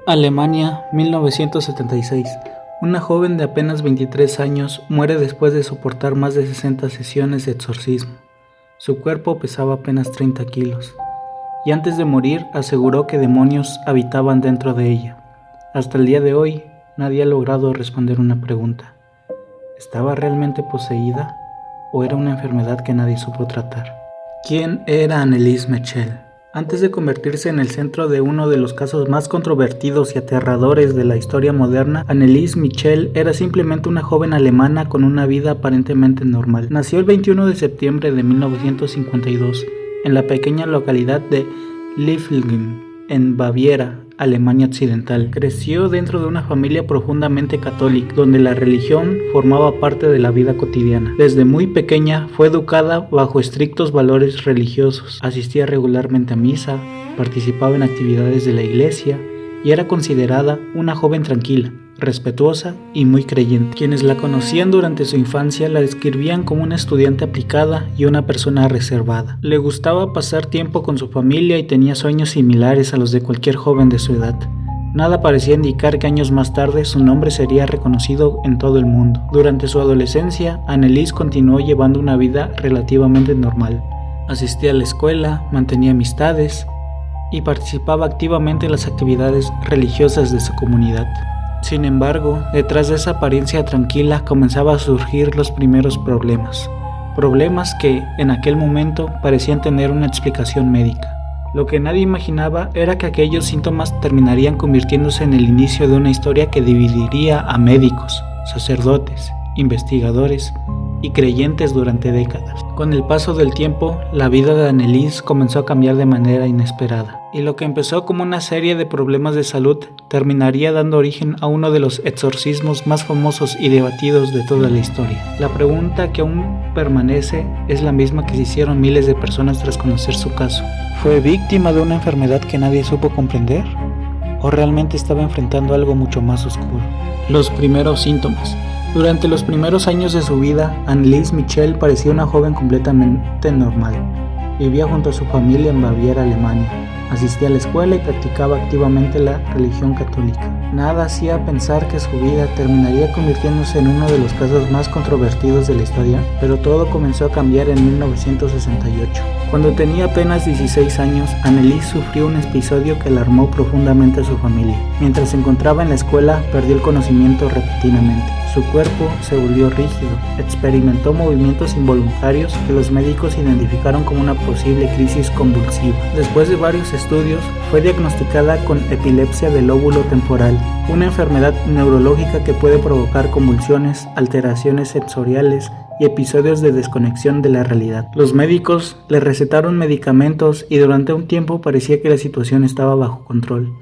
Alemania, 1976. Una joven de apenas 23 años muere después de soportar más de 60 sesiones de exorcismo. Su cuerpo pesaba apenas 30 kilos, y antes de morir aseguró que demonios habitaban dentro de ella. Hasta el día de hoy, nadie ha logrado responder una pregunta. ¿Estaba realmente poseída o era una enfermedad que nadie supo tratar? ¿Quién era Anneliese Michel? Antes de convertirse en el centro de uno de los casos más controvertidos y aterradores de la historia moderna, Anneliese Michel era simplemente una joven alemana con una vida aparentemente normal. Nació el 21 de septiembre de 1952 en la pequeña localidad de Lieflingen, en Baviera, Alemania Occidental. Creció dentro de una familia profundamente católica, donde la religión formaba parte de la vida cotidiana. Desde muy pequeña fue educada bajo estrictos valores religiosos. Asistía regularmente a misa, participaba en actividades de la iglesia y era considerada una joven tranquila, respetuosa y muy creyente. Quienes la conocían durante su infancia la describían como una estudiante aplicada y una persona reservada. Le gustaba pasar tiempo con su familia y tenía sueños similares a los de cualquier joven de su edad. Nada parecía indicar que años más tarde su nombre sería reconocido en todo el mundo. Durante su adolescencia, Anneliese continuó llevando una vida relativamente normal. Asistía a la escuela, mantenía amistades y participaba activamente en las actividades religiosas de su comunidad. Sin embargo, detrás de esa apariencia tranquila comenzaban a surgir los primeros problemas que en aquel momento parecían tener una explicación médica. Lo que nadie imaginaba era que aquellos síntomas terminarían convirtiéndose en el inicio de una historia que dividiría a médicos, sacerdotes, investigadores y creyentes durante décadas. Con el paso del tiempo, la vida de Anneliese comenzó a cambiar de manera inesperada, y lo que empezó como una serie de problemas de salud terminaría dando origen a uno de los exorcismos más famosos y debatidos de toda la historia. La pregunta que aún permanece es la misma que se hicieron miles de personas tras conocer su caso. ¿Fue víctima de una enfermedad que nadie supo comprender? ¿O realmente estaba enfrentando algo mucho más oscuro? Los primeros síntomas. Durante los primeros años de su vida, Anneliese Michel parecía una joven completamente normal. Vivía junto a su familia en Baviera, Alemania. Asistía a la escuela y practicaba activamente la religión católica. Nada hacía pensar que su vida terminaría convirtiéndose en uno de los casos más controvertidos de la historia, pero todo comenzó a cambiar en 1968. Cuando tenía apenas 16 años, Anneliese sufrió un episodio que alarmó profundamente a su familia. Mientras se encontraba en la escuela, perdió el conocimiento repentinamente. Su cuerpo se volvió rígido, experimentó movimientos involuntarios que los médicos identificaron como una posible crisis convulsiva. Después de varios estudios, fue diagnosticada con epilepsia del lóbulo temporal, una enfermedad neurológica que puede provocar convulsiones, alteraciones sensoriales y episodios de desconexión de la realidad. Los médicos le recetaron medicamentos y durante un tiempo parecía que la situación estaba bajo control.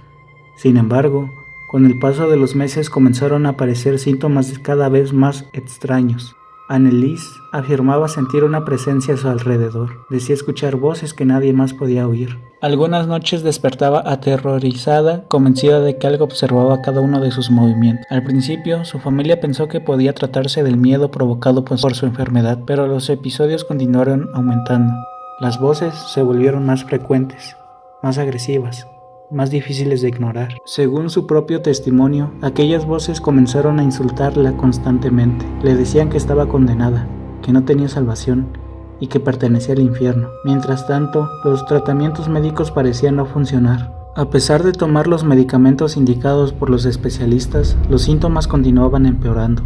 Sin embargo, con el paso de los meses comenzaron a aparecer síntomas cada vez más extraños. Anneliese afirmaba sentir una presencia a su alrededor. Decía escuchar voces que nadie más podía oír. Algunas noches despertaba aterrorizada, convencida de que algo observaba cada uno de sus movimientos. Al principio, su familia pensó que podía tratarse del miedo provocado por su enfermedad, pero los episodios continuaron aumentando. Las voces se volvieron más frecuentes, más agresivas, más difíciles de ignorar. Según su propio testimonio, aquellas voces comenzaron a insultarla constantemente. Le decían que estaba condenada, que no tenía salvación y que pertenecía al infierno. Mientras tanto, los tratamientos médicos parecían no funcionar. A pesar de tomar los medicamentos indicados por los especialistas, los síntomas continuaban empeorando.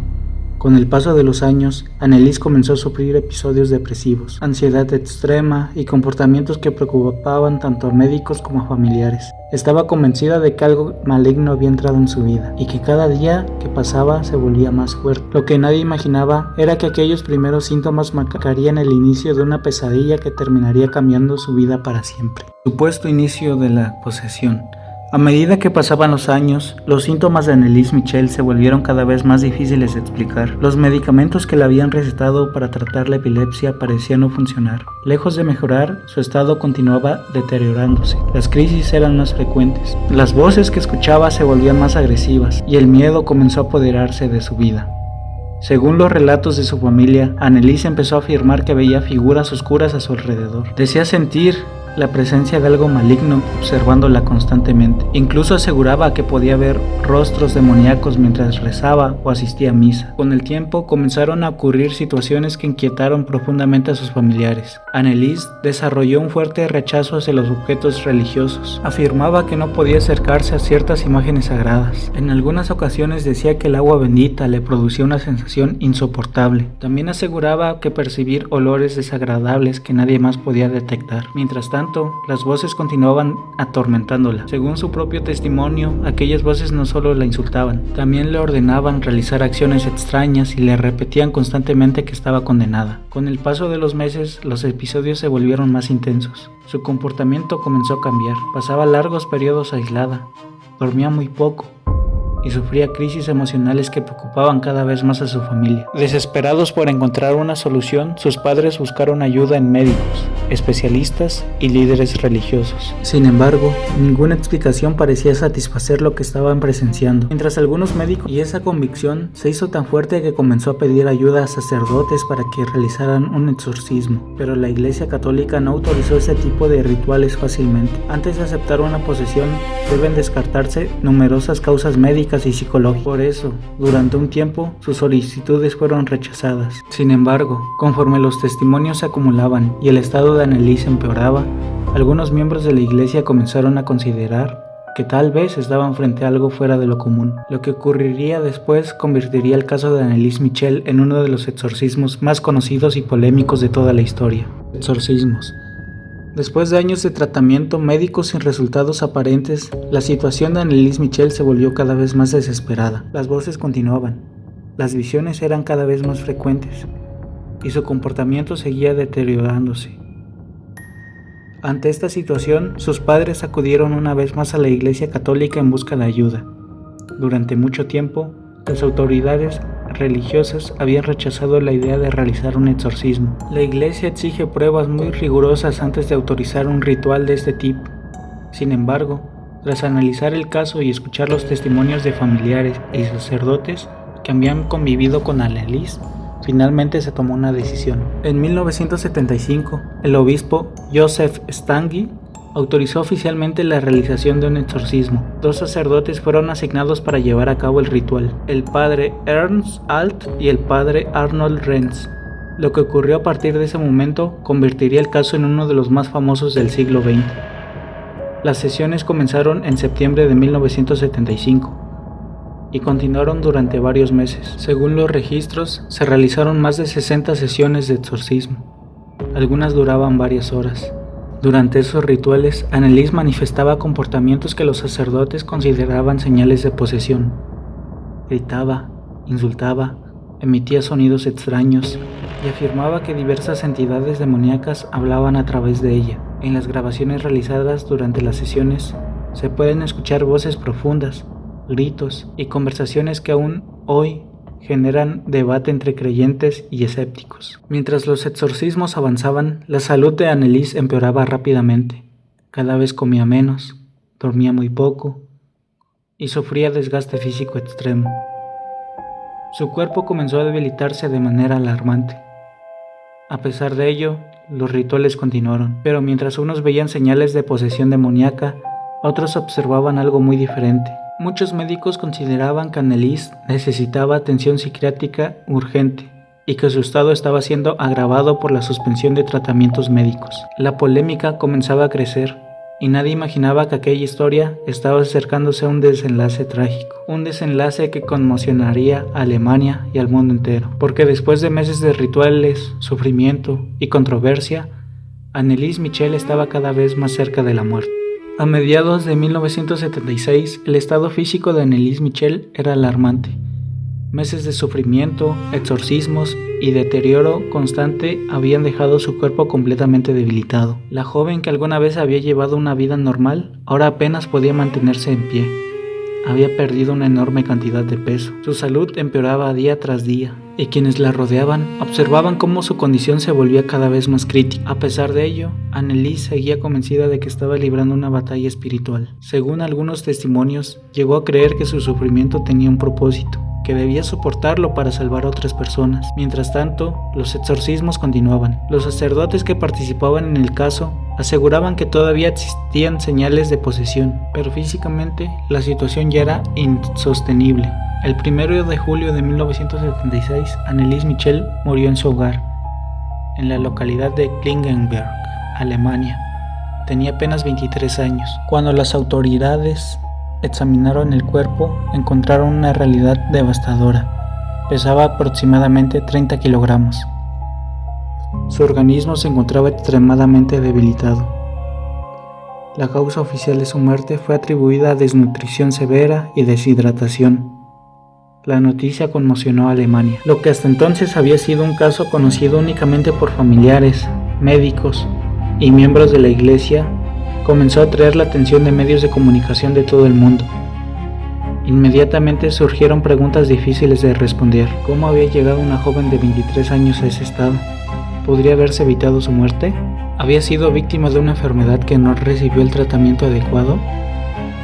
Con el paso de los años, Anneliese comenzó a sufrir episodios depresivos, ansiedad extrema y comportamientos que preocupaban tanto a médicos como a familiares. Estaba convencida de que algo maligno había entrado en su vida y que cada día que pasaba se volvía más fuerte. Lo que nadie imaginaba era que aquellos primeros síntomas marcarían el inicio de una pesadilla que terminaría cambiando su vida para siempre. Supuesto inicio de la posesión. A medida que pasaban los años, los síntomas de Anneliese Michel se volvieron cada vez más difíciles de explicar. Los medicamentos que le habían recetado para tratar la epilepsia parecían no funcionar. Lejos de mejorar, su estado continuaba deteriorándose. Las crisis eran más frecuentes. Las voces que escuchaba se volvían más agresivas y el miedo comenzó a apoderarse de su vida. Según los relatos de su familia, Anneliese empezó a afirmar que veía figuras oscuras a su alrededor. Decía sentir la presencia de algo maligno observándola constantemente. Incluso aseguraba que podía ver rostros demoníacos mientras rezaba o asistía a misa. Con el tiempo comenzaron a ocurrir situaciones que inquietaron profundamente a sus familiares. Anneliese desarrolló un fuerte rechazo hacia los objetos religiosos. Afirmaba que no podía acercarse a ciertas imágenes sagradas. En algunas ocasiones decía que el agua bendita le producía una sensación insoportable. También aseguraba que percibir olores desagradables que nadie más podía detectar. Mientras tanto, las voces continuaban atormentándola. Según su propio testimonio, aquellas voces no solo la insultaban, también le ordenaban realizar acciones extrañas y le repetían constantemente que estaba condenada. Con el paso de los meses, los episodios se volvieron más intensos. Su comportamiento comenzó a cambiar. Pasaba largos periodos aislada, dormía muy poco y sufría crisis emocionales que preocupaban cada vez más a su familia. Desesperados por encontrar una solución, sus padres buscaron ayuda en médicos, especialistas y líderes religiosos. Sin embargo, ninguna explicación parecía satisfacer lo que estaban presenciando. Mientras algunos médicos y esa convicción se hizo tan fuerte que comenzó a pedir ayuda a sacerdotes para que realizaran un exorcismo, pero la Iglesia Católica no autorizó ese tipo de rituales fácilmente. Antes de aceptar una posesión, deben descartarse numerosas causas médicas y psicológicas. Por eso, durante un tiempo, sus solicitudes fueron rechazadas. Sin embargo, conforme los testimonios se acumulaban y el estado de Anneliese empeoraba, algunos miembros de la iglesia comenzaron a considerar que tal vez estaban frente a algo fuera de lo común. Lo que ocurriría después convertiría el caso de Anneliese Michel en uno de los exorcismos más conocidos y polémicos de toda la historia. Exorcismos. Después de años de tratamiento médico sin resultados aparentes, la situación de Anneliese Michel se volvió cada vez más desesperada. Las voces continuaban, las visiones eran cada vez más frecuentes y su comportamiento seguía deteriorándose. Ante esta situación, sus padres acudieron una vez más a la Iglesia Católica en busca de ayuda. Durante mucho tiempo, las autoridades religiosas habían rechazado la idea de realizar un exorcismo. La iglesia exige pruebas muy rigurosas antes de autorizar un ritual de este tipo. Sin embargo, tras analizar el caso y escuchar los testimonios de familiares y sacerdotes que habían convivido con Anneliese, finalmente se tomó una decisión. En 1975, el obispo Joseph Stange autorizó oficialmente la realización de un exorcismo. 2 sacerdotes fueron asignados para llevar a cabo el ritual, el padre Ernst Alt y el padre Arnold Renz. Lo que ocurrió a partir de ese momento convertiría el caso en uno de los más famosos del siglo XX. Las sesiones comenzaron en septiembre de 1975 y continuaron durante varios meses. Según los registros, se realizaron más de 60 sesiones de exorcismo. Algunas duraban varias horas. Durante esos rituales, Anneliese manifestaba comportamientos que los sacerdotes consideraban señales de posesión. Gritaba, insultaba, emitía sonidos extraños y afirmaba que diversas entidades demoníacas hablaban a través de ella. En las grabaciones realizadas durante las sesiones, se pueden escuchar voces profundas, gritos y conversaciones que aún hoy generan debate entre creyentes y escépticos. Mientras los exorcismos avanzaban, la salud de Anneliese empeoraba rápidamente. Cada vez comía menos, dormía muy poco y sufría desgaste físico extremo. Su cuerpo comenzó a debilitarse de manera alarmante. A pesar de ello, los rituales continuaron, pero mientras unos veían señales de posesión demoníaca, otros observaban algo muy diferente. Muchos médicos consideraban que Anneliese necesitaba atención psiquiátrica urgente y que su estado estaba siendo agravado por la suspensión de tratamientos médicos. La polémica comenzaba a crecer y nadie imaginaba que aquella historia estaba acercándose a un desenlace trágico, un desenlace que conmocionaría a Alemania y al mundo entero, porque después de meses de rituales, sufrimiento y controversia, Anneliese Michel estaba cada vez más cerca de la muerte. A mediados de 1976, el estado físico de Anneliese Michel era alarmante. Meses de sufrimiento, exorcismos y deterioro constante habían dejado su cuerpo completamente debilitado. La joven que alguna vez había llevado una vida normal, ahora apenas podía mantenerse en pie. Había perdido una enorme cantidad de peso. Su salud empeoraba día tras día, y quienes la rodeaban observaban cómo su condición se volvía cada vez más crítica. A pesar de ello, Anneliese seguía convencida de que estaba librando una batalla espiritual. Según algunos testimonios, llegó a creer que su sufrimiento tenía un propósito, que debía soportarlo para salvar a otras personas. Mientras tanto, los exorcismos continuaban. Los sacerdotes que participaban en el caso Aseguraban que todavía existían señales de posesión, pero físicamente la situación ya era insostenible. El 1 de julio de 1976, Anneliese Michel murió en su hogar, en la localidad de Klingenberg, Alemania. Tenía apenas 23 años. Cuando las autoridades examinaron el cuerpo, encontraron una realidad devastadora. Pesaba aproximadamente 30 kilogramos. Su organismo se encontraba extremadamente debilitado. La causa oficial de su muerte fue atribuida a desnutrición severa y deshidratación. La noticia conmocionó a Alemania. Lo que hasta entonces había sido un caso conocido únicamente por familiares, médicos y miembros de la iglesia, comenzó a atraer la atención de medios de comunicación de todo el mundo. Inmediatamente surgieron preguntas difíciles de responder. ¿Cómo había llegado una joven de 23 años a ese estado? ¿Podría haberse evitado su muerte? ¿Había sido víctima de una enfermedad que no recibió el tratamiento adecuado?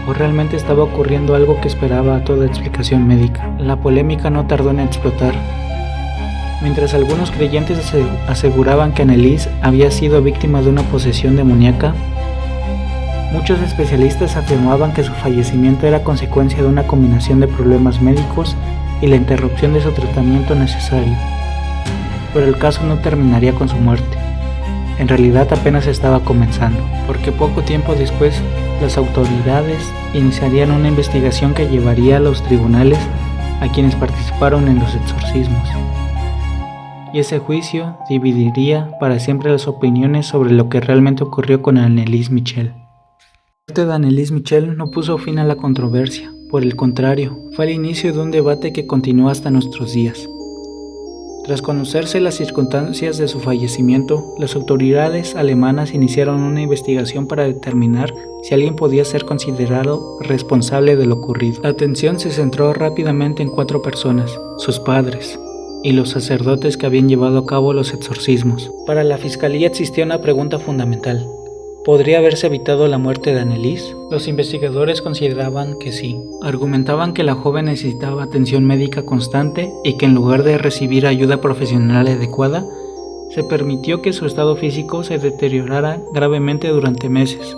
¿O realmente estaba ocurriendo algo que esperaba a toda explicación médica? La polémica no tardó en explotar. Mientras algunos creyentes aseguraban que Anneliese había sido víctima de una posesión demoníaca, muchos especialistas afirmaban que su fallecimiento era consecuencia de una combinación de problemas médicos y la interrupción de su tratamiento necesario. Pero el caso no terminaría con su muerte. En realidad apenas estaba comenzando, porque poco tiempo después las autoridades iniciarían una investigación que llevaría a los tribunales a quienes participaron en los exorcismos. Y ese juicio dividiría para siempre las opiniones sobre lo que realmente ocurrió con Anneliese Michel. La muerte de Anneliese Michel no puso fin a la controversia, por el contrario, fue el inicio de un debate que continúa hasta nuestros días. Tras conocerse las circunstancias de su fallecimiento, las autoridades alemanas iniciaron una investigación para determinar si alguien podía ser considerado responsable de lo ocurrido. La atención se centró rápidamente en 4 personas, sus padres y los sacerdotes que habían llevado a cabo los exorcismos. Para la fiscalía existía una pregunta fundamental. ¿Podría haberse evitado la muerte de Anneliese? Los investigadores consideraban que sí. Argumentaban que la joven necesitaba atención médica constante y que en lugar de recibir ayuda profesional adecuada, se permitió que su estado físico se deteriorara gravemente durante meses.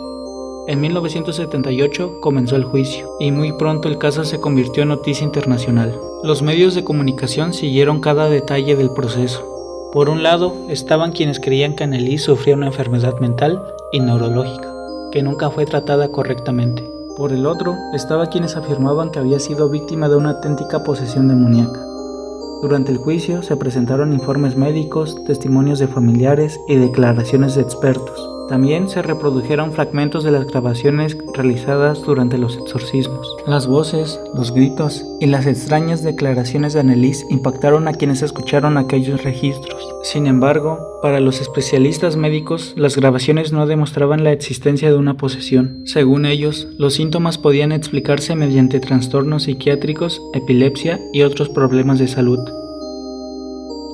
En 1978 comenzó el juicio y muy pronto el caso se convirtió en noticia internacional. Los medios de comunicación siguieron cada detalle del proceso. Por un lado, estaban quienes creían que Anneliese sufría una enfermedad mental y neurológica, que nunca fue tratada correctamente. Por el otro, estaba quienes afirmaban que había sido víctima de una auténtica posesión demoníaca. Durante el juicio se presentaron informes médicos, testimonios de familiares y declaraciones de expertos. También se reprodujeron fragmentos de las grabaciones realizadas durante los exorcismos. Las voces, los gritos y las extrañas declaraciones de Anneliese impactaron a quienes escucharon aquellos registros. Sin embargo, para los especialistas médicos, las grabaciones no demostraban la existencia de una posesión. Según ellos, los síntomas podían explicarse mediante trastornos psiquiátricos, epilepsia y otros problemas de salud.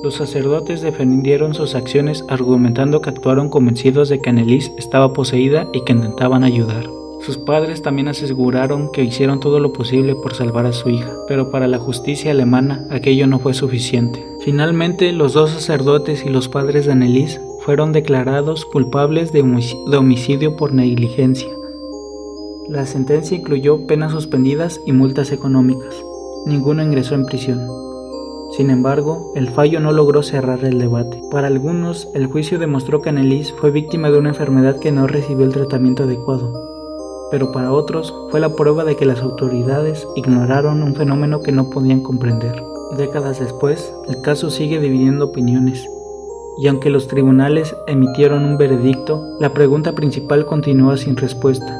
Los sacerdotes defendieron sus acciones argumentando que actuaron convencidos de que Anneliese estaba poseída y que intentaban ayudar. Sus padres también aseguraron que hicieron todo lo posible por salvar a su hija, pero para la justicia alemana aquello no fue suficiente. Finalmente, los 2 sacerdotes y los padres de Anneliese fueron declarados culpables de homicidio por negligencia. La sentencia incluyó penas suspendidas y multas económicas. Ninguno ingresó en prisión. Sin embargo, el fallo no logró cerrar el debate. Para algunos, el juicio demostró que Anneliese fue víctima de una enfermedad que no recibió el tratamiento adecuado. Pero para otros, fue la prueba de que las autoridades ignoraron un fenómeno que no podían comprender. Décadas después, el caso sigue dividiendo opiniones. Y aunque los tribunales emitieron un veredicto, la pregunta principal continúa sin respuesta.